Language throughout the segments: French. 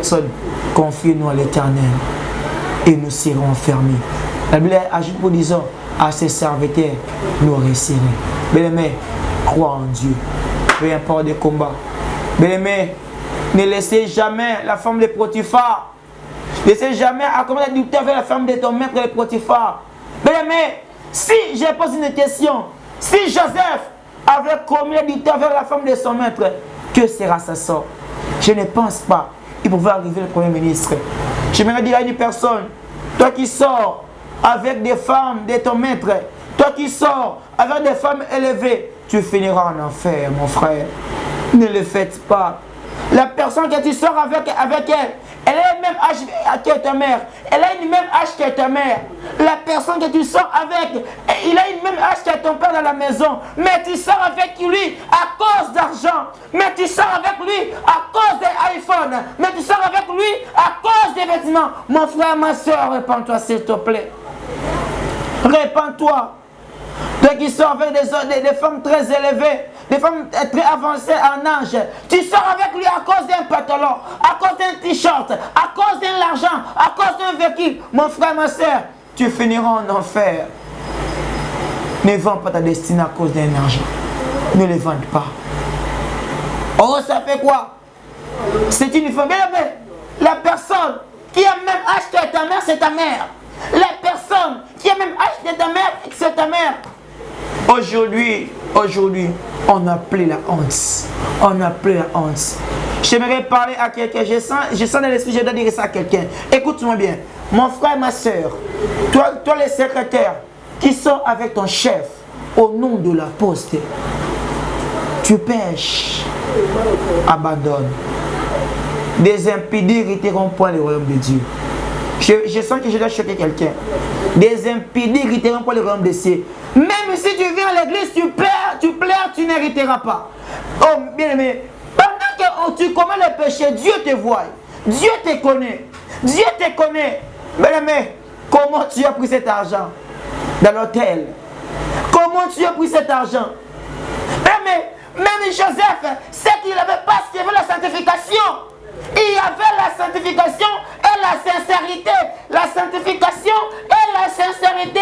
personne, confiez-nous à l'Éternel et nous serons enfermés. La Bible ajoute pour disant à ses serviteurs, nous réussirons. Bien-aimé, crois en Dieu. Peu importe les combats. Bien-aimé, ne laissez jamais la femme de Potiphar. Ne laissez jamais accommoder du douter avec la femme de ton maître de Potiphar. Bien-aimé, si je pose une question, si Joseph avait commis du douter avec la femme de son maître, que sera sa sort? Je ne pense pas. Il pouvait arriver le Premier ministre. J'aimerais dire à une personne, toi qui sors avec des femmes de ton maître, toi qui sors avec des femmes élevées, tu finiras en enfer, mon frère. Ne le faites pas. La personne que tu sors avec elle a le même âge que ta mère. Elle a le même âge que ta mère. La personne que tu sors avec, il a le même âge que ton père dans la maison. Mais tu sors avec lui à cause d'argent. Mais tu sors avec lui à cause des iPhones. Mais tu sors avec lui à cause des vêtements. Mon frère, ma soeur, répands-toi s'il te plaît. Répands-toi. Toi qui sors avec des femmes très élevées, des femmes très avancées en âge, tu sors avec lui à cause d'un pantalon, à cause d'un t-shirt, à cause de l'argent, à cause d'un véhicule. Mon frère, ma soeur, tu finiras en enfer. Ne vends pas ta destinée à cause d'un argent. Ne le vende pas. Oh, ça fait quoi? C'est une femme. La personne qui a même âge que ta mère, c'est ta mère. La personne qui a même âge que ta mère, c'est ta mère. Aujourd'hui, on a appelé la honte. On a appelé la honte. J'aimerais parler à quelqu'un. Je sens dans l'esprit, je dois dire ça à quelqu'un. Écoute-moi bien. Mon frère, ma soeur, toi les secrétaires qui sont avec ton chef au nom de la poste, tu pêches, abandonne. Des impies n'hériteront point le royaume de Dieu. Je sens que je dois choquer quelqu'un. Des impies n'hériteront pas le royaume des cieux. Même si tu viens à l'église, tu pleures, tu n'hériteras pas. Oh, bien aimé, pendant que tu commets le péché, Dieu te voit. Dieu te connaît. Dieu te connaît. Bien aimé, comment tu as pris cet argent dans l'hôtel? Comment tu as pris cet argent? Bien aimé, même Joseph, c'est qu'il n'avait pas ce qu'il avait la sanctification. Il y avait la sanctification et la sincérité. La sanctification et la sincérité.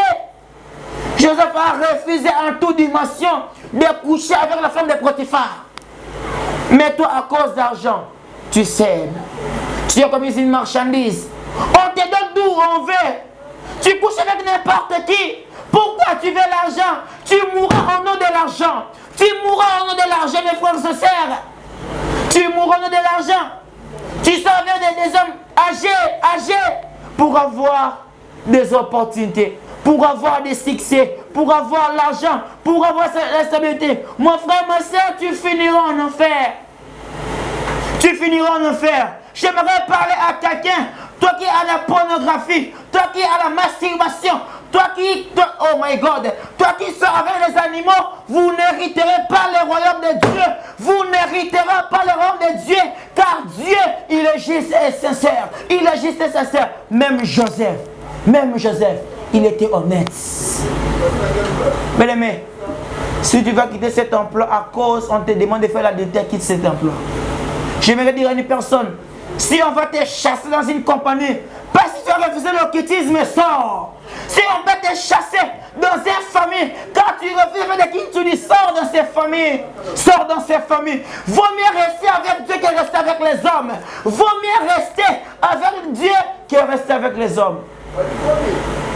Joseph a refusé en toute dimension de coucher avec la femme de Potiphar. Mais toi, à cause d'argent, tu cèdes. Tu es comme une marchandise. On te donne d'où on veut. Tu couches avec n'importe qui. Pourquoi tu veux l'argent? Tu mourras au nom de l'argent. Tu mourras au nom de l'argent, mes frères et sœurs. Tu mourras au nom de l'argent. Tu sors avec des hommes âgés, pour avoir des opportunités, pour avoir des succès, pour avoir l'argent, pour avoir la stabilité. Mon frère, ma soeur, tu finiras en enfer. Tu finiras en enfer. J'aimerais parler à quelqu'un, toi qui as la pornographie, toi qui as la masturbation, oh my God, toi qui sors avec les animaux, vous n'hériterez pas le royaume de Dieu. Vous n'hériterez pas le royaume de Dieu, car Dieu, il est juste et sincère. Il est juste et sincère. Même Joseph, il était honnête. Bien aimé, si tu vas quitter cet emploi à cause, on te demande de faire l'adultère, quitte cet emploi. J'aimerais dire à une personne, si on va te chasser dans une compagnie, pas si tu as refusé l'occultisme, sors. Si on va te chasser dans une famille, quand tu refuses de qui tu dis, sors dans ces familles. Sors dans ces familles. Vaut mieux rester avec Dieu que rester avec les hommes. Vaut mieux rester avec Dieu que rester avec les hommes.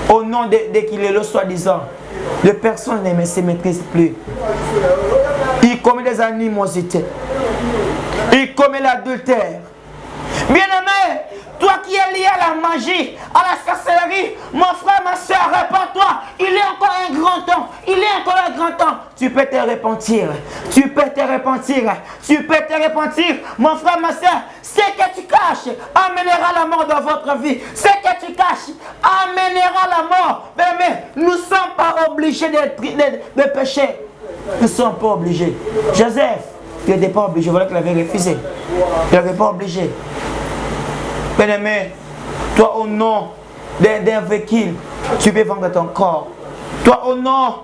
Au nom de qu'il est le soi-disant, les personnes ne se maîtrisent plus. Il commet des animosités. Il commet l'adultère. Bien-aimé, toi qui es lié à la magie, à la sorcellerie, mon frère, ma soeur, répands-toi. Il est encore un grand temps. Il est encore un grand temps. Tu peux te repentir. Tu peux te repentir. Tu peux te repentir. Mon frère, ma soeur, ce que tu caches amènera la mort dans votre vie. Ce que tu caches amènera la mort. Mais nous ne sommes pas obligés de pécher. Nous ne sommes pas obligés. Joseph, il n'était pas obligé. Voilà qu'il avait refusé. Il n'avait pas obligé. Bien-aimé, toi au nom d'un véhicule, tu peux vendre ton corps. Toi au nom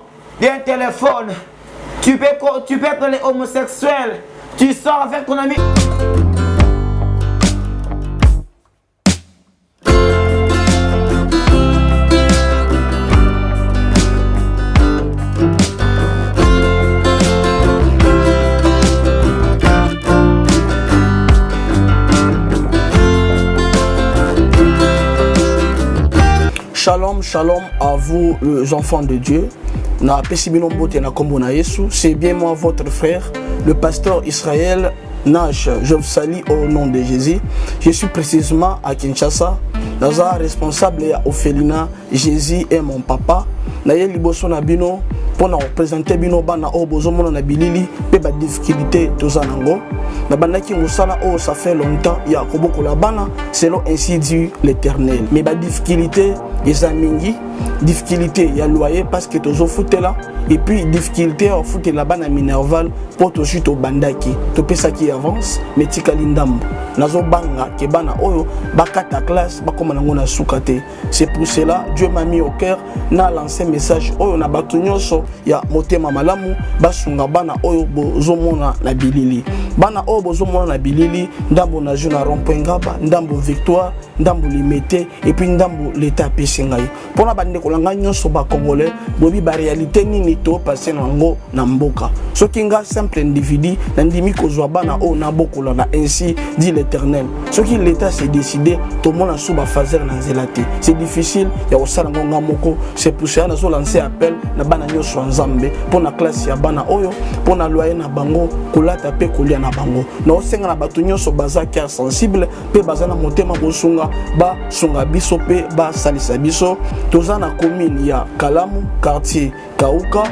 d'un téléphone, tu peux être les homosexuels. Tu sors avec ton ami. Shalom, shalom à vous les enfants de Dieu. C'est bien moi votre frère, le pasteur Israël Nash. Je vous salue au nom de Jésus. Je suis précisément à Kinshasa. Naza responsable à Ophelina. Jésus est mon papa. Naye liboso na bino pour représenter bino bana o bozomo na bilili pe ba difficulté tozanango. Na bandaki musala o ça fait longtemps ya koboko la bana selon ainsi dit l'Éternel. Mais ba difficulté ezamingi, difficulté ya loyer parce que tozo foutela et puis difficulté au foot la bana minerval pour to suite au bandaki to pesa qui avance mais tikali ndambo nazo banga ke bana oyo bakata classe bakoma nango na sukate. C'est pour cela Dieu m'a mis au cœur na lancé message oyo na bato nyonso ya motema malamu basunga bana oyo bozomona na bilili bana oyo bozomona na bilili ndambo na juna rond-point Ngaba ndambo Victoire ndambo Limete et puis ndambo l'état pesingai pona bande kolanga nyonso ba congolais bobi ba réalité nini to passer nango na mboka soki nga simple individu na ndimi kozwa bana oyo na bokola na ainsi dit l'Éternel soki l'état s'est décidé to mona suba fazer na zelate c'est difficile ya osala ngonga moko. C'est pour ça que lancé appel na bana nyonso nzambe pour na classe ya bana oyo pour na loyer na bango kolata pe kolia na bango na osenga na bato nyonso baza cœur sensible pe baza na motema bosunga ba sunga biso pe ba salisa biso toza na commune ya Kalamu quartier Kauka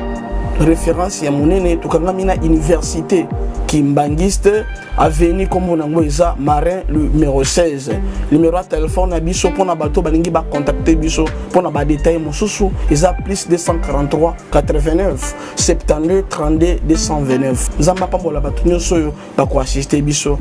référence ya monene tokangami na université Kimbangiste avenue comme on a Marin le numéro 16 numéro de téléphone à biso pour na bato balingi ba contacter biso pour na ba détail mosusu eza plus 243 89 72 32 229 nzamba pambola bato nyonso yo ba ko assister biso.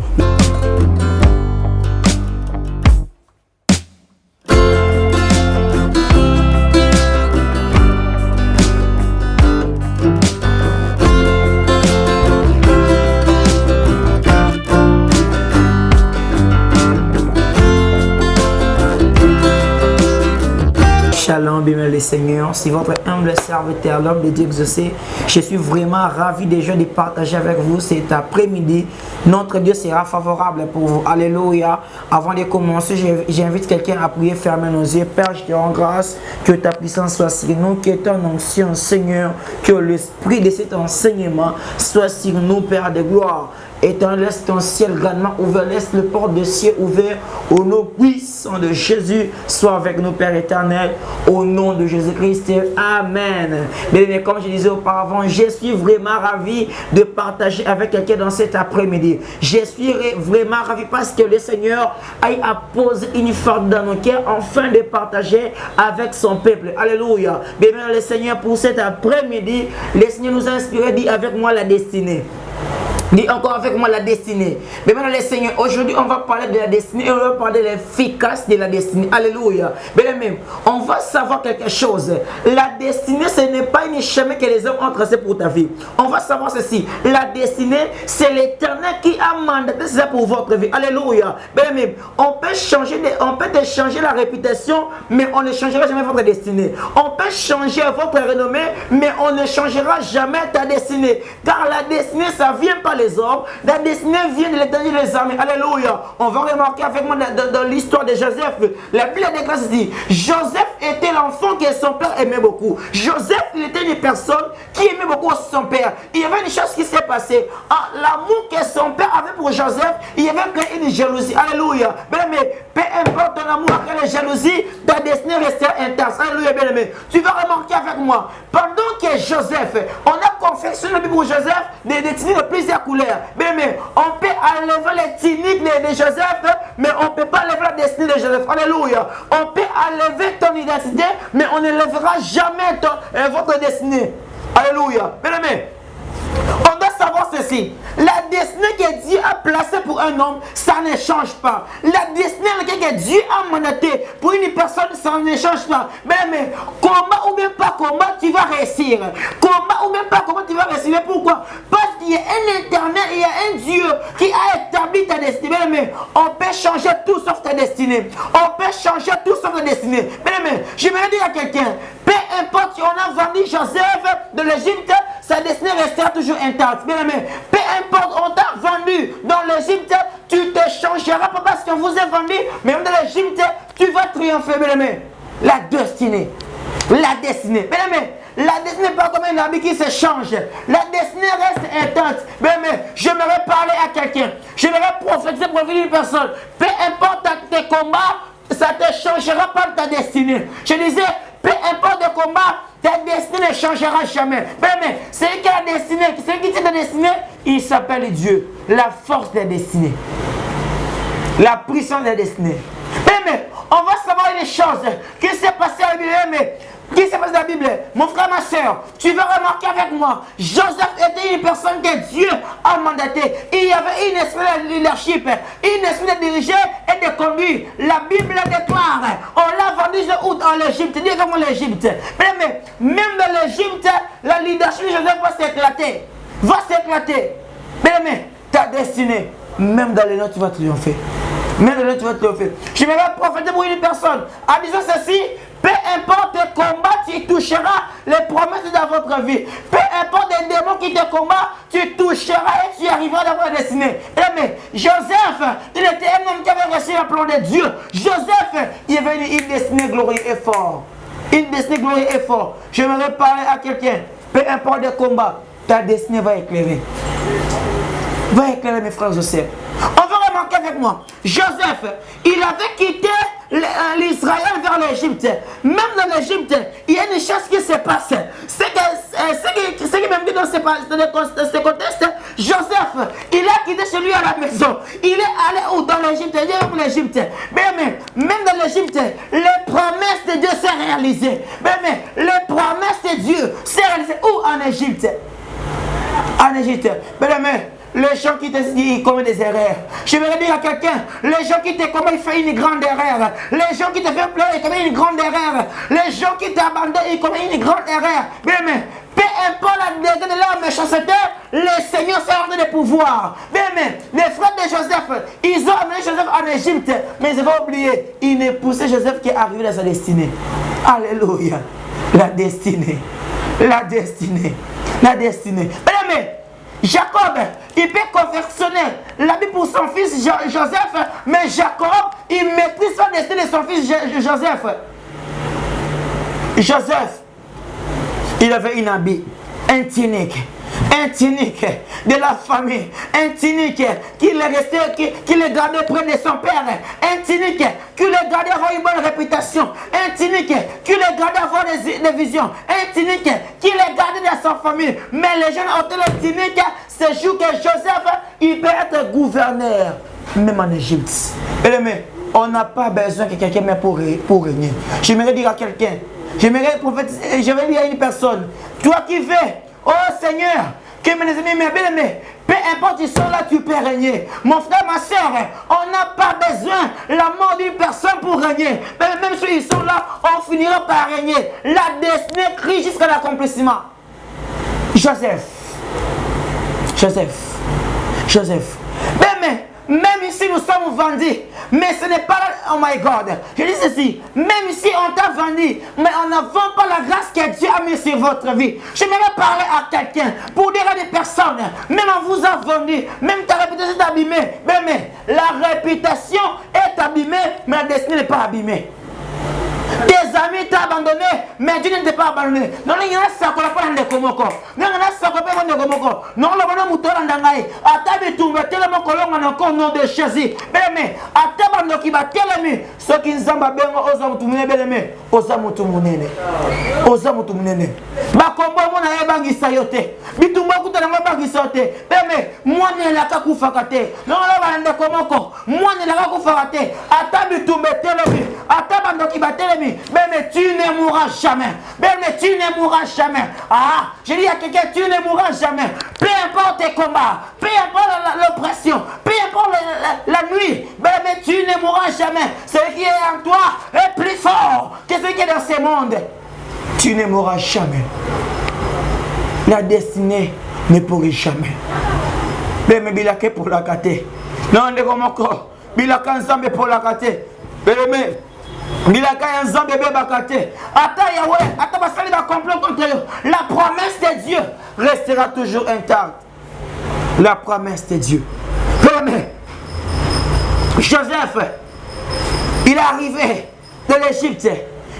Shalom, bien le Seigneur, c'est votre humble serviteur, l'homme de Dieu exaucé. Je suis vraiment ravi déjà de partager avec vous cet après-midi. Notre Dieu sera favorable pour vous. Alléluia. Avant de commencer, j'invite quelqu'un à prier, fermer nos yeux. Père, je te rends grâce, que ta puissance soit sur nous, que ton onction, Seigneur, que l'esprit de cet enseignement soit sur nous, Père de gloire. Étant laisse ton ciel grandement ouvert, laisse le port de ciel ouvert au nom puissant de Jésus. Sois avec nous, Père éternel, au nom de Jésus-Christ. Amen. Mais comme je disais auparavant, je suis vraiment ravi de partager avec quelqu'un dans cet après-midi. Je suis vraiment ravi parce que le Seigneur a posé une force dans nos cœurs afin de partager avec son peuple. Alléluia. Bien, le Seigneur, pour cet après-midi, le Seigneur nous a inspiré, dit avec moi la destinée. Dis encore avec moi la destinée. Mais maintenant les seigneurs, aujourd'hui on va parler de la destinée et on va parler de l'efficace de la destinée. Alléluia. Bien même, on va savoir quelque chose. La destinée, ce n'est pas une chemin que les hommes ont tracé pour ta vie. On va savoir ceci. La destinée, c'est l'Éternel qui a mandaté ça pour votre vie. Alléluia. Bien même, on peut te changer la réputation, mais on ne changera jamais votre destinée. On peut changer votre renommée, mais on ne changera jamais ta destinée. Car la destinée, ça vient pas les hommes, la destinée vient de l'Éternel des armées. Alléluia. On va remarquer avec moi dans l'histoire de Joseph. La Bible déclare ceci. Joseph était l'enfant que son père aimait beaucoup. Joseph, il était une personne qui aimait beaucoup son père. Il y avait une chose qui s'est passée. L'amour que son père avait pour Joseph, il y avait créé une jalousie. Alléluia. Bien-aimé, peu importe ton amour après la jalousie, ta destinée restera intacte. Alléluia, bien-aimé. Tu vas remarquer avec moi. Pendant que Joseph, on a confectionné pour Joseph des destinées de plusieurs couleurs. Mais on peut enlever les techniques de Joseph, mais on ne peut pas enlever la destinée de Joseph. Alléluia. On peut enlever ton identité, mais on ne lèvera jamais votre destinée. Alléluia. Bien-aimé, on doit savoir ceci. La destinée que Dieu a placée pour un homme, ça ne change pas. La destinée que Dieu a mandatée pour une personne, ça ne change pas. Mais comment ou même pas comment tu vas réussir. Comment ou même pas comment tu vas réussir. Mais pourquoi? Parce qu'il y a un éternel, il y a un Dieu qui a établi ta destinée. Mais on peut changer tout sauf ta destinée. On peut changer tout sauf ta destinée. Mais je vais dire à quelqu'un, peu importe si on a vendu Joseph de l'Égypte, sa destinée restera toujours intacte. Bien aimé, peu importe, on t'a vendu dans l'Égypte, tu te changeras pas parce qu'on vous a vendu, mais même dans l'Égypte, tu vas triompher, bien aimé. La destinée. La destinée. Mais la destinée n'est pas comme un habit qui se change. La destinée reste intense. Mais j'aimerais parler à quelqu'un. J'aimerais prophétiser pour une personne. Peu importe tes combats, ça ne te changera pas ta destinée. Je disais, peu importe le combat, ta destinée ne changera jamais. Mais celui qui a la destinée, celui qui tient ta destinée, il s'appelle Dieu. La force de la destinée. La puissance de la destinée. Mais on va savoir les choses qui s'est passé à la Bible. Mais qui s'est passé dans la Bible? Mon frère, ma soeur, tu vas remarquer avec moi, Joseph était une personne que Dieu a mandatée. Il y avait une esprit de leadership, une esprit de diriger et de conduire. La Bible déclare, on l'a vendu en Égypte, dis comment l'Égypte. Mais même dans l'Égypte, la leadership de Joseph va s'éclater. Va s'éclater. Mais ta destinée, même dans les notes, tu vas triompher. Même dans les notes, tu vas triompher. Je vais prophétiser pour une personne en disant ceci. Peu importe le combat, tu toucheras les promesses dans votre vie. Peu importe les démons qui te combattent, tu toucheras et tu arriveras dans votre destinée. Mais Joseph, il était un homme qui avait reçu le plan de Dieu. Joseph, il avait une destinée glorieuse et forte. Une destinée glorieuse et forte. J'aimerais parler à quelqu'un. Peu importe le combat, ta destinée va éclairer. Va éclairer mes frères et sœurs. On va remarquer avec moi. Joseph, il avait quitté l'Israël vers l'Égypte. Même dans l'Égypte, il y a une chose qui se passe. C'est qui même dit dans ce contexte, Joseph, il a quitté chez lui à la maison. Il est allé où? Dans l'Égypte. Il est où l'Égypte? Mais même dans l'Égypte, les promesses de Dieu s'est réalisées. Mais les promesses de Dieu s'est réalisées où? En Égypte. En Égypte. Mais les gens qui te disent ils commettent des erreurs. Je vais dire à quelqu'un, les gens qui te commettent, ils font une grande erreur. Les gens qui te font pleurer, ils commettent une grande erreur. Les gens qui t'abandonnent, ils commettent une grande erreur. Mais peu importe la degré de leur méchanceté, le Seigneur s'est ordonné de pouvoir. Mais les frères de Joseph, ils ont amené Joseph en Égypte. Mais ils vont oublier, ils ne poussaient Joseph qui est arrivé dans sa destinée. Alléluia. La destinée. La destinée. La destinée. Mais Jacob, il peut confectionner l'habit pour son fils Joseph, mais Jacob, il maîtrise son destin de son fils Joseph. Joseph, il avait une habit, un tunique de la famille, un tunique qui le gardait près de son père, un tunique qui le gardait avoir une bonne réputation, un tunique qui le gardait avoir des visions, un tunique qui le gardait dans sa famille. Mais les gens ont le tunique, c'est jour que Joseph, il peut être gouverneur, même en Égypte. Mais on n'a pas besoin que quelqu'un m'aide pour régner. J'aimerais dire à quelqu'un, j'aimerais prophétiser, je vais dire à une personne, toi qui veux, oh Seigneur, que mes amis, mes bien-aimés, peu importe ils sont là, tu peux régner. Mon frère, ma soeur, on n'a pas besoin de la mort d'une personne pour régner. Même si ils sont là, on finira par régner. La destinée crie jusqu'à l'accomplissement. Joseph. Même ici nous sommes vendus, mais ce n'est pas, oh my God, je dis ceci, même ici on t'a vendu, mais on ne vend pas la grâce que Dieu a mis sur votre vie. J'aimerais parler à quelqu'un pour dire à des personnes, même on vous a vendu, même ta réputation est abîmée, mais la réputation est abîmée, mais la destinée n'est pas abîmée. Tes amis t'ont abandonné, mais Dieu ne t'a pas abandonné. Non, il y a ça qu'on a pas dans Komoko. Non, il y a ça qu'on a pas dans Komoko. Non, le bonhomme mouton dans Dangaï. Atabi tout, mais tellement qu'on a encore nom de Jésus. Mais, Atabando qui va tellement, ceux qui sont pas bien, osam tout mener, bien-aimé, osam tout mener. Osam tout mener. Ma combo, mon aïe bangi sayote. Bitumba kuta na bangi sayote. Mais, moi ne la ka kufakate. Non, le bonhomme Komoko. Moi ne la ka kufakate. Atabi tout, mais tellement. Atabando qui va tellement. Mais tu ne mourras jamais. Mais tu ne mourras jamais. Ah, je dis à quelqu'un, tu ne mourras jamais. Peu importe tes combats, peu importe l'oppression, peu importe la nuit, mais tu ne mourras jamais. Ce qui est en toi est plus fort que ce qui est dans ce monde. Tu ne mourras jamais. La destinée ne pourrit jamais. Mais bilake pour la kate. Non, ne comme encore. Bilaka ensemble pour la kate. Mais Bilaka ensemble bébé bakate. Ata Yahweh, ata basali ba complot contre eux. La promesse de Dieu restera toujours intacte. La promesse de Dieu. Mais Joseph, il est arrivé de l'Égypte.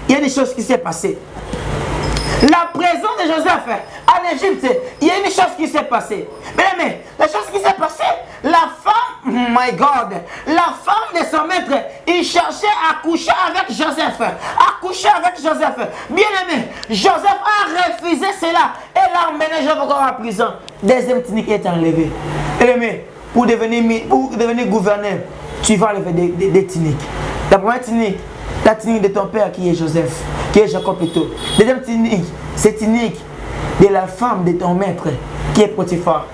il y a des choses qui s'est passées. La présence de Joseph en Égypte, il y a une chose qui s'est passée. Mais la chose qui s'est passée, la femme, oh my God, la femme de son maître, il cherchait à coucher avec Joseph. À coucher avec Joseph. Bien aimé, Joseph a refusé cela et l'a emmené Joseph encore en prison. Deuxième technique est enlevé. Bien aimé, pour devenir gouverneur, tu vas enlever des techniques. La première technique, la technique de ton père qui est Joseph, qui est Jacob plutôt. Deuxième technique, c'est technique de la femme de ton maître qui est Potiphar.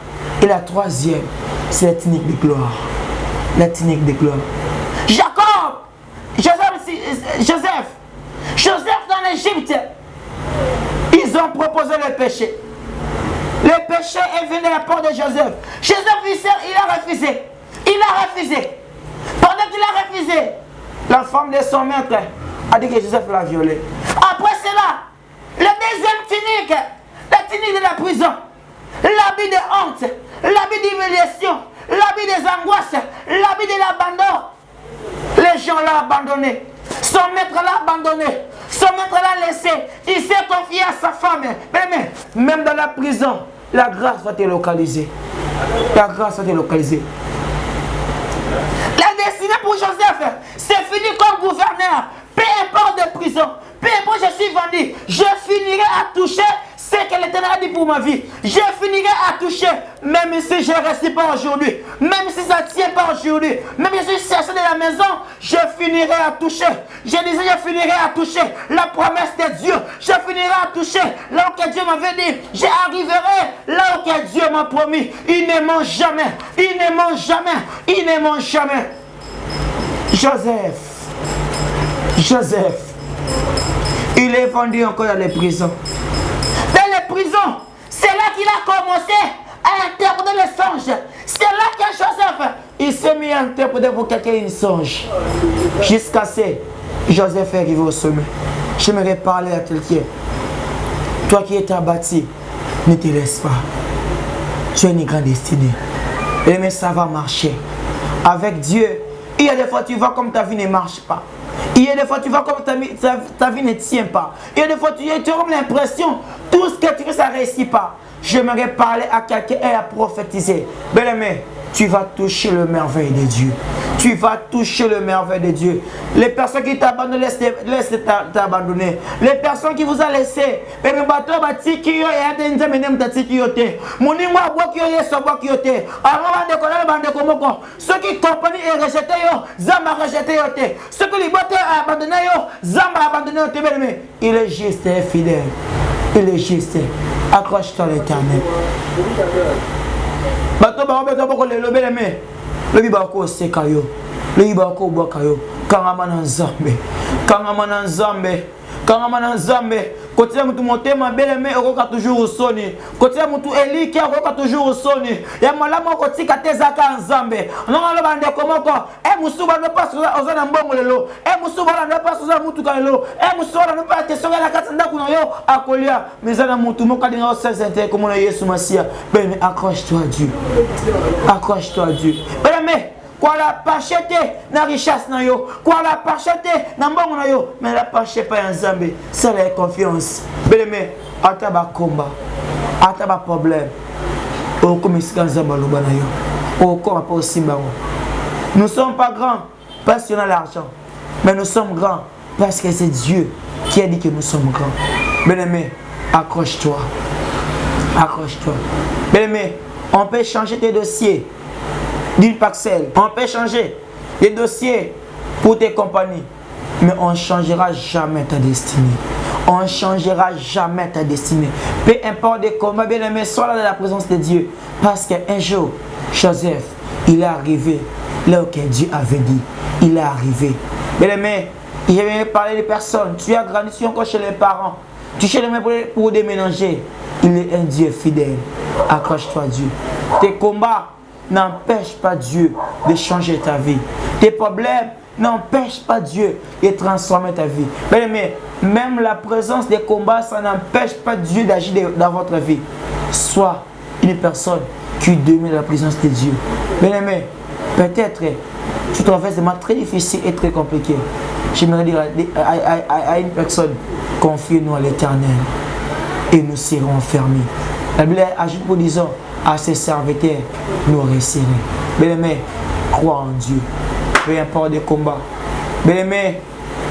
Et la troisième, c'est la technique de gloire. La technique de gloire. Jacob, Joseph dans l'Égypte, ils ont proposé le péché. Le péché est venu de la part de Joseph. Joseph, il a refusé. Il a refusé. Pendant qu'il a refusé, la femme de son maître a dit que Joseph l'a violé. Après cela, la deuxième technique, la technique de la prison, l'habit de honte, l'habit d'humiliation, l'habit des angoisses, l'habit de l'abandon. Les gens l'ont abandonné. Son maître l'a abandonné. Son maître l'a laissé. Il s'est confié à sa femme. Mais même dans la prison, la grâce va te localiser. La grâce va te localiser. La destinée pour Joseph, c'est fini comme gouverneur. Peu importe de prison, peu importe je suis vendu, je finirai à toucher ce que l'Éternel a dit pour ma vie. Je finirai à toucher, même si je ne reste pas aujourd'hui, même si ça ne tient pas aujourd'hui, même si je suis cherché de la maison, je finirai à toucher. Je disais, je finirai à toucher la promesse de Dieu. Je finirai à toucher là où Dieu m'avait dit. J'arriverai là où Dieu m'a promis. Il ne ment jamais. Il ne ment jamais. Il ne ment jamais. Joseph, il est vendu encore dans les prisons. Dans les prisons, c'est là qu'il a commencé à interpréter les songes. C'est là que Joseph, il s'est mis à interpréter pour quelqu'un un songe. Jusqu'à ce que Joseph est arrivé au sommet. J'aimerais parler à quelqu'un. Toi qui es abattu, ne te laisse pas. Tu as une grande destinée. Mais ça va marcher. Avec Dieu, il y a des fois tu vois comme ta vie ne marche pas. Il y a des fois tu vois comme ta vie ne tient pas. Il y a des fois tu as comme l'impression tout ce que tu fais ça ne réussit pas. J'aimerais parler à quelqu'un et à prophétiser. Bien-aimé, tu vas toucher le merveille de Dieu. Tu vas toucher le merveille de Dieu. Les personnes qui t'abandonnent, laisse t'abandonner. Les personnes qui vous ont laissé, ceux qui comprennent et rejettent, Zamba rejeté. Ceux qui ont abandonné, Zamba abandonné. Il est juste et fidèle. Il est juste. Accroche-toi à l'Éternel. Bato ba obeto boko le lobe me le bibako sekayo le bibako bwakayo kangama na nzambe côté mutu motema beleme okoka toujours usoni côté mutu eliki okoka toujours usoni ya malama okotika tezaka nzambe nonga lo bande komoko musuba no pas ozana mbongo lelo musuba no pas ozana mutu kalelo musuba no pas tesonga na kati ndaku na yo akolia mezana mutu mokalinga osenzente comme na Yesu Masia. Ben accroche-toi à Dieu. Accroche-toi à Dieu. Ben quoi la pachete na richesse na yo, quoi la pachete na mbongo na yo, mais la pachete pas en Zambé, c'est la confiance. Bien-aimé, ataba combat, ataba problème. O comme iska Zamba lo bana yo. O comme pas simba. Nous ne sommes pas grands parce qu'on a l'argent, mais nous sommes grands parce que c'est Dieu qui a dit que nous sommes grands. Bien-aimé, accroche-toi. Accroche-toi. Bien-aimé, on peut changer tes dossiers d'une parcelle. On peut changer les dossiers pour tes compagnies, mais on ne changera jamais ta destinée. On ne changera jamais ta destinée. Peu importe les combats, bien aimé, sois là dans la présence de Dieu. Parce qu'un jour, Joseph, il est arrivé là où Dieu avait dit. Il est arrivé. Bien aimé, je vais parler des personnes. Tu as grandi encore chez les parents. Tu cherches pour déménager. Il est un Dieu fidèle. Accroche-toi à Dieu. Tes combats n'empêche pas Dieu de changer ta vie. Tes problèmes n'empêchent pas Dieu de transformer ta vie. Mais même la présence des combats, ça n'empêche pas Dieu d'agir dans votre vie. Sois une personne qui domine la présence de Dieu. Mais peut-être tu traverses des moments très difficiles et très compliqués. J'aimerais dire à une personne, confie-nous à l'Éternel et nous serons enfermés. La Bible ajoute pour disant à ses serviteurs, nous réussirons. Bien-aimé, crois en Dieu, peu importe les combats. Bien-aimé,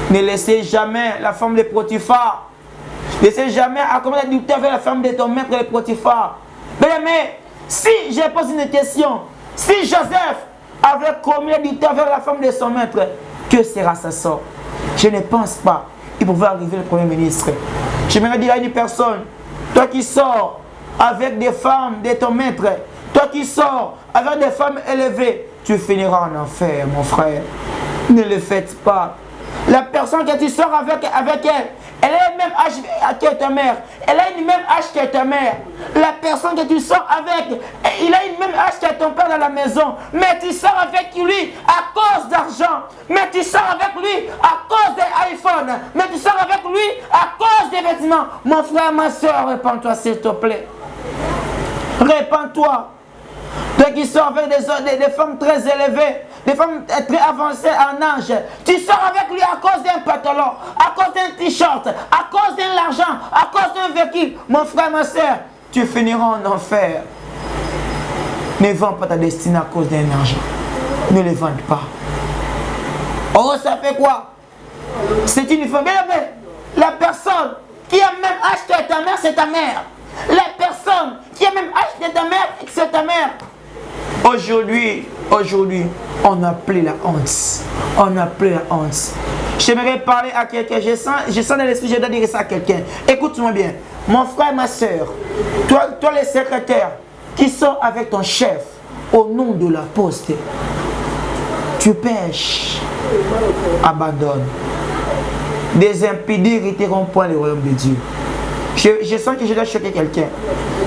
ne laissez jamais la femme de Potiphar. Ne laissez jamais accommoder l'adultère avec la femme de ton maître de Potiphar. Bien-aimé, si je pose une question, si Joseph avait commis l'adultère avec la femme de son maître, que sera sa sort? Je ne pense pas qu'il pouvait arriver le Premier ministre. J'aimerais dire à une personne, toi qui sors avec des femmes de ton maître, toi qui sors avec des femmes élevées, tu finiras en enfer, mon frère. Ne le faites pas. La personne que tu sors avec elle, elle a le même âge que ta mère. Elle a le même âge que ta mère. La personne que tu sors avec, il a le même âge que ton père dans la maison. Mais tu sors avec lui à cause d'argent. Mais tu sors avec lui à cause des iPhones. Mais tu sors avec lui à cause des vêtements. Mon frère, ma soeur, répands-toi s'il te plaît. Répands-toi. Toi qui sors avec des femmes très élevées, des femmes très avancées en âge, tu sors avec lui à cause d'un pantalon, à cause d'un t-shirt, à cause d'un argent, à cause d'un véhicule. Mon frère, ma soeur, tu finiras en enfer. Ne vends pas ta destinée à cause d'un argent. Ne le vende pas. Oh, ça fait quoi? C'est une femme. Mais la personne qui a même âge que ta mère, c'est ta mère. La personne qui a même âge que ta mère, c'est ta mère. Aujourd'hui, on a appelé la honte. On a appelé la honte. J'aimerais parler à quelqu'un. Je sens dans l'esprit, je dois dire ça à quelqu'un. Écoute-moi bien. Mon frère, ma soeur, toi les secrétaires qui sont avec ton chef au nom de la poste, tu pêches, abandonne. Des impies n'hériteront point le royaume de Dieu. Je sens que je dois choquer quelqu'un.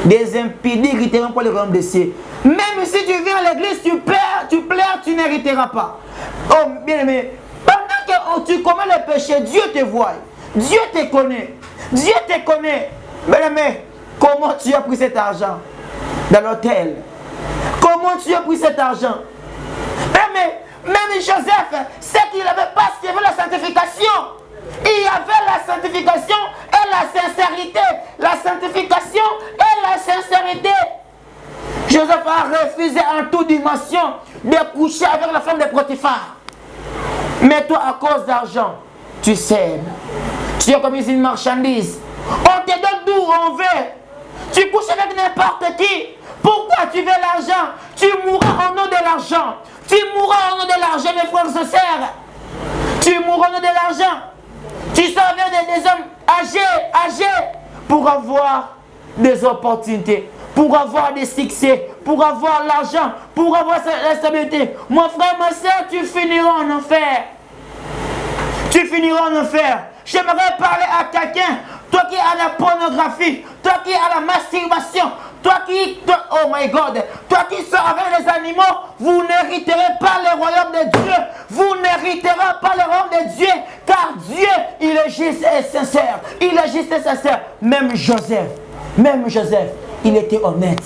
Des impies n'hériteront pas le royaume de Dieu. Même si tu viens à l'église, tu pleures, tu n'hériteras pas. Oh, bien aimé, pendant que tu commets le péché, Dieu te voit. Dieu te connaît. Dieu te connaît. Bien aimé, comment tu as pris cet argent dans l'hôtel? Comment tu as pris cet argent? Même Joseph, c'est qu'il n'avait pas ce qu'il avait la sanctification. Il y avait la sanctification et la sincérité. La sanctification et la sincérité. Joseph a refusé en toute dimension de coucher avec la femme de Potiphar. Mais toi, à cause d'argent, tu sèmes. Tu es comme une marchandise. On te donne d'où on veut. Tu couches avec n'importe qui. Pourquoi tu veux l'argent? Tu mourras au nom de l'argent. Tu mourras au nom de l'argent, mes frères et sœurs. Tu mourras au nom de l'argent. Tu sors avec des hommes âgés pour avoir des opportunités, pour avoir des succès, pour avoir l'argent, pour avoir la stabilité. Mon frère, ma soeur, tu finiras en enfer. Tu finiras en enfer. J'aimerais parler à quelqu'un, toi qui as la pornographie, toi qui as la masturbation, oh my God, toi qui sors avec les animaux, vous n'hériterez pas le royaume de Dieu. Vous n'hériterez pas le royaume de Dieu, car Dieu, il est juste et sincère. Il est juste et sincère. Même Joseph, il était honnête.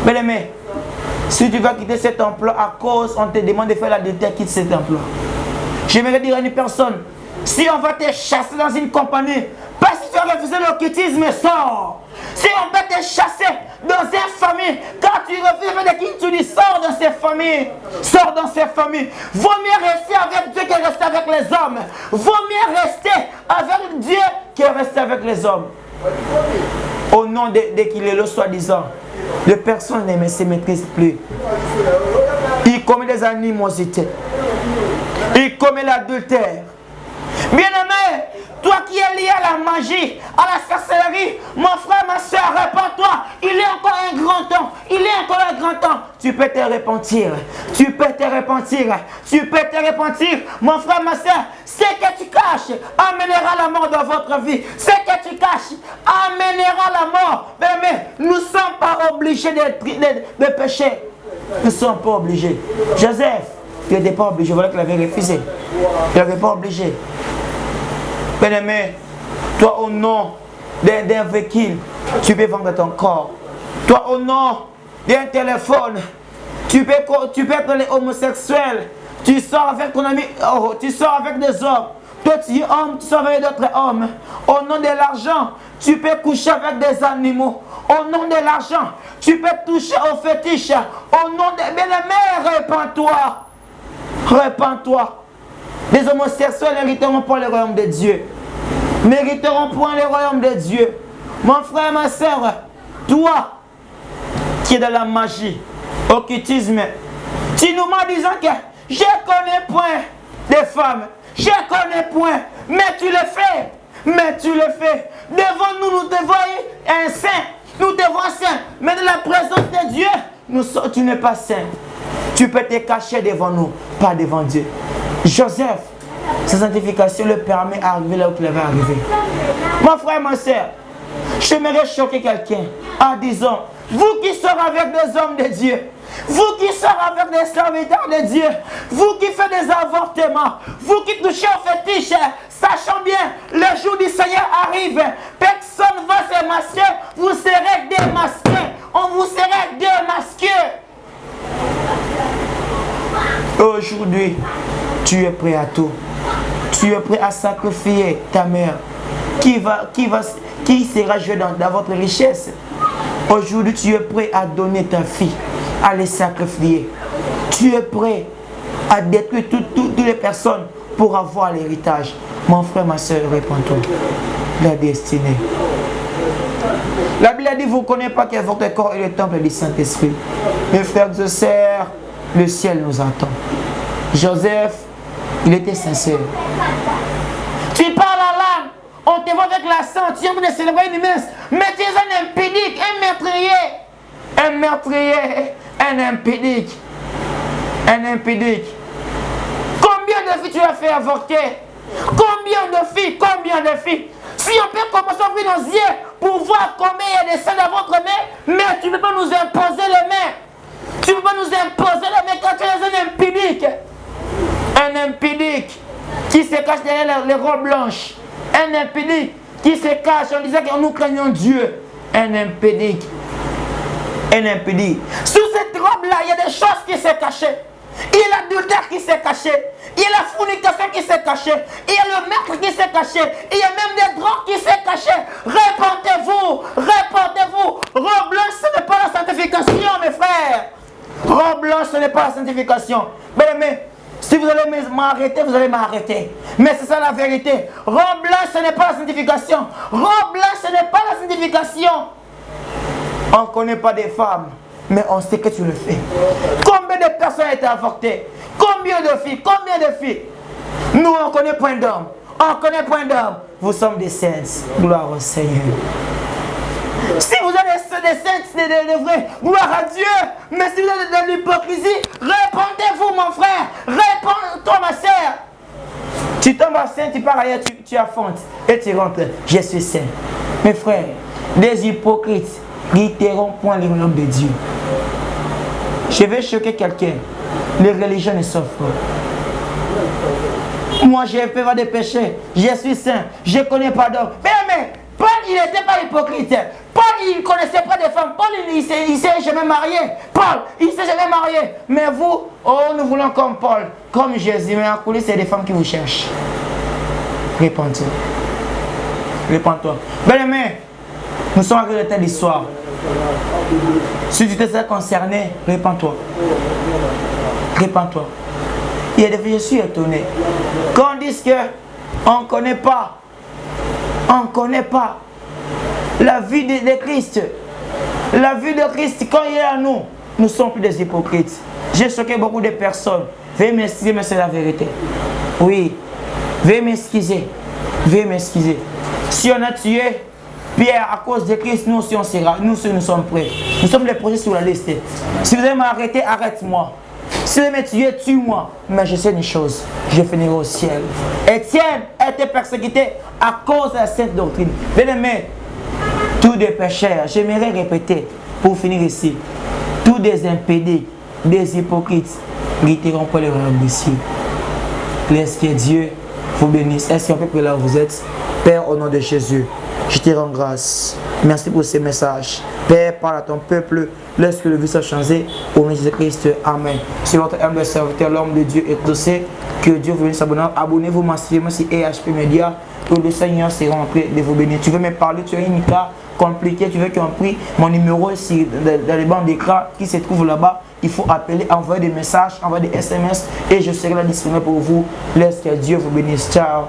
Bien aimé, si tu vas quitter cet emploi à cause, on te demande de faire l'adultère, quitte cet emploi. J'aimerais dire à une personne, si on va te chasser dans une compagnie, pas si tu as refusé l'occultisme, sors. Si on va te chasser dans une famille, quand tu refuses de qui tu dis, sors dans ces familles. Sors dans ces familles. Vaut mieux rester avec Dieu que rester avec les hommes. Vaut mieux rester avec Dieu que rester avec les hommes. Au nom de qu'il est le soi-disant, les personnes ne se maîtrisent plus. Ils commettent des animosités. Ils commettent l'adultère. Bien-aimé, toi qui es lié à la magie, à la sorcellerie, mon frère, ma soeur, répands-toi. Il est encore un grand temps. Il est encore un grand temps. Tu peux te repentir. Tu peux te repentir. Tu peux te repentir. Mon frère, ma soeur, ce que tu caches amènera la mort dans votre vie. Ce que tu caches amènera la mort. Mais nous ne sommes pas obligés de pécher. Nous ne sommes pas obligés. Joseph, il n'était pas obligé. Voilà qu'il avait refusé. Il n'avait pas obligé. Bien-aimé, toi au nom d'un véhicule, tu peux vendre ton corps. Toi au nom d'un téléphone, tu peux être les homosexuels. Tu sors avec ton ami, tu sors avec des hommes. Toi, tu es homme, tu sors avec d'autres hommes. Au nom de l'argent, tu peux coucher avec des animaux. Au nom de l'argent, tu peux toucher aux fétiches. Au nom de bien-aimé, répands-toi. Répands-toi. Les homosexuels n'hériteront pas le royaume de Dieu. N'hériteront point le royaume de Dieu. Mon frère, ma soeur, toi qui es dans la magie, occultisme, tu nous m'as disant que je connais point des femmes. Je connais point, mais tu le fais. Mais tu le fais. Devant nous, nous devons un saint. Nous devons saint. Mais dans la présence de Dieu, tu n'es pas saint. Tu peux te cacher devant nous, pas devant Dieu. Joseph, sa sanctification le permet d'arriver là où il avait arrivé. Mon frère, ma soeur, j'aimerais choquer quelqu'un en disant, vous qui sortez avec des hommes de Dieu, vous qui sortez avec des serviteurs de Dieu, vous qui faites des avortements, vous qui touchez aux fétiches, sachant bien, le jour du Seigneur arrive, personne ne va se masquer, vous serez démasqués, on vous sera démasqués. Aujourd'hui, tu es prêt à tout. Tu es prêt à sacrifier ta mère qui sera jouée dans votre richesse. Aujourd'hui, tu es prêt à donner ta fille, à les sacrifier. Tu es prêt à détruire toutes les personnes pour avoir l'héritage. Mon frère, ma soeur, réponds-toi. La destinée. La Bible a dit, vous ne connaissez pas que votre corps est le temple du Saint-Esprit. Mes frères et sœurs, le ciel nous attend. Joseph, il était sincère. Tu parles la langue, on te voit avec la ceinture de célébrer une messe, mais tu es un impédique, un meurtrier. Un meurtrier, un impédique. Un impédique. Combien de filles tu as fait avorter? Combien de filles? Combien de filles? Si on peut commencer à ouvrir nos yeux pour voir combien il y a de sang dans votre main, mais tu ne peux pas nous imposer les mains. Tu ne peux pas nous imposer les mains quand tu es un impédique. Un impédique qui se cache derrière les robes blanches. Un impédique qui se cache en disant que nous craignons Dieu. Un impédique. Un impédique. Sous cette robe-là, il y a des choses qui se cachaient. Il y a l'adultère qui s'est caché. Il y a la fornication qui s'est cachée. Il y a le meurtre qui s'est caché. Il y a même des drogues qui s'est cachées. Répentez-vous. Répentez-vous. Robe blanche, ce n'est pas la sanctification, mes frères. Robe blanche, ce n'est pas la sanctification. Mais si vous allez m'arrêter, vous allez m'arrêter. Mais c'est ça la vérité. Robe blanche, ce n'est pas la sanctification. Robe blanche, ce n'est pas la sanctification. On ne connaît pas des femmes, mais on sait que tu le fais. Combien de personnes ont été avortées? Combien de filles? Combien de filles? Nous, on ne connaît point d'hommes. On ne connaît point d'hommes. Vous sommes des saints. Gloire au Seigneur. Si vous êtes des saints, des vrais, gloire à Dieu. Mais si vous êtes dans l'hypocrisie, répondez-vous, mon frère. Réponds-toi, ma soeur. Tu tombes à saint, tu pars ailleurs, tu affontes. Et tu rentres. Je suis saint. Mes frères, des hypocrites n'irriteront point les royaumes de Dieu. Je vais choquer quelqu'un. Les religions ne sauvent pas. Moi, j'ai fait des péchés. Je suis saint. Je ne connais pas d'homme. Mais Paul, il n'était pas hypocrite. Paul, il ne connaissait pas de femmes. Paul, il ne s'est jamais marié. Paul, il ne s'est jamais marié. Mais vous, oh, nous voulons comme Paul, comme Jésus. Mais en coulisses, c'est des femmes qui vous cherchent. Répands-toi. Répands-toi. Bien-aimé, nous sommes arrivés au temps d'histoire. Si tu te sens concerné, répands-toi. Répands-toi. Il y a des filles, je suis étonné. Quand on dit qu'on ne connaît pas, on ne connaît pas la vie de Christ. La vie de Christ, quand il est à nous, nous ne sommes plus des hypocrites. J'ai choqué beaucoup de personnes. Veuillez m'excuser, mais c'est la vérité. Oui, veuillez m'excuser. Veuillez m'excuser. Si on a tué Pierre à cause de Christ, nous aussi on sera. Nous aussi nous sommes prêts. Nous sommes les projets sur la liste. Si vous allez m'arrêter, arrête-moi. Si vous allez me tuer, tue-moi. Mais je sais une chose, je finirai au ciel. Étienne a été persécuté à cause de la sainte doctrine. Bien-aimés, tous des pécheurs, j'aimerais répéter pour finir ici, tous des impédés, des hypocrites, n'iront pas le royaume des cieux. Laisse que Dieu vous bénisse. Est-ce qu'on peut prier là où vous êtes? Père, au nom de Jésus, Je te rends grâce. Merci pour ces messages. Père, parle à ton peuple. Laisse que le vie soit changé. Au nom de Jésus-Christ. Amen. C'est votre humble serviteur, l'homme de Dieu exaucé. Que Dieu vous bénisse. Abonnez-vous massivement sur EHP Media. Que le Seigneur sera en train de vous bénir. Tu veux me parler, tu as une cas compliqué, tu veux qu'on prie. Mon numéro est dans les bancs d'écran qui se trouve là-bas. Il faut appeler, envoyer des messages, envoyer des SMS et je serai là disponible pour vous. Laisse que Dieu vous bénisse. Ciao.